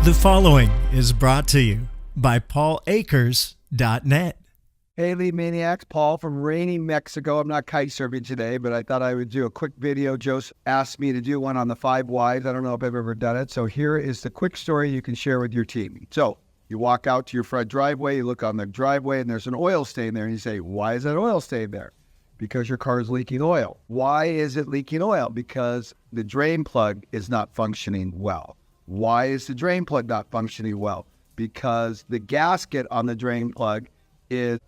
The following is brought to you by Akers.net. Hey, Lean Maniacs, Paul from rainy Mexico. I'm not kite surfing today, but I thought I would do a quick video. Joe asked me to do one on the 5 whys. I don't know if I've ever done it. So here is the quick story you can share with your team. So you walk out to your front driveway, you look on the driveway, and there's an oil stain there. And you say, why is that oil stain there? Because your car is leaking oil. Why is it leaking oil? Because the drain plug is not functioning well. Why is the drain plug not functioning well? Because the gasket on the drain plug is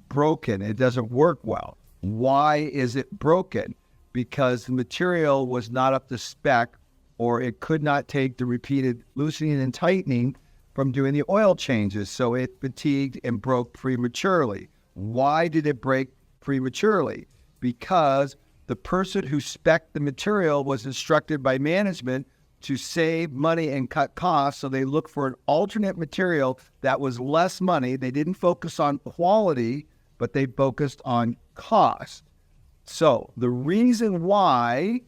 broken. It doesn't work well. Why is it broken? Because the material was not up to spec, or it could not take the repeated loosening and tightening from doing the oil changes. So it fatigued and broke prematurely. Why did it break prematurely? Because the person who spec'd the material was instructed by management to save money and cut costs. So they looked for an alternate material that was less money. They didn't focus on quality, but they focused on cost. So the reason why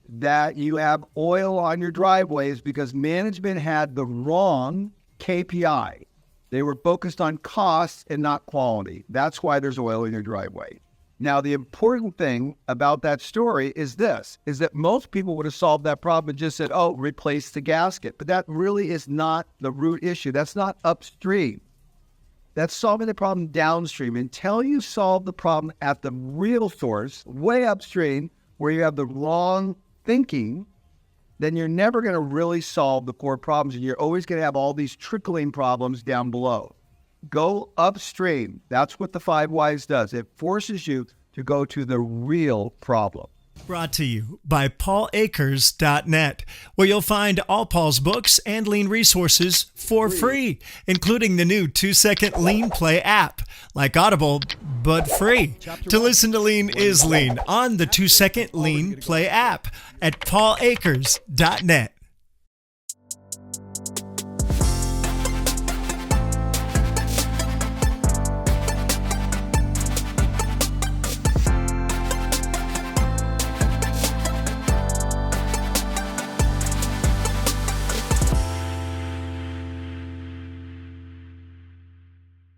that you have oil on your driveway is because management had the wrong KPI. They were focused on cost and not quality. That's why there's oil in your driveway. Now, the important thing about that story is this, is that most people would have solved that problem and just said, oh, replace the gasket. But that really is not the root issue. That's not upstream. That's solving the problem downstream. Until you solve the problem at the real source, way upstream, where you have the wrong thinking, then you're never going to really solve the core problems. And you're always going to have all these trickling problems down below. Go upstream. That's what the 5 whys does. It forces you to go to the real problem. Brought to you by Akers.net, where you'll find all Paul's books and lean resources for free, including the new 2-second Lean Play app, like Audible, but free. To listen to Lean is Lean on the 2-second Lean Play app at Akers.net.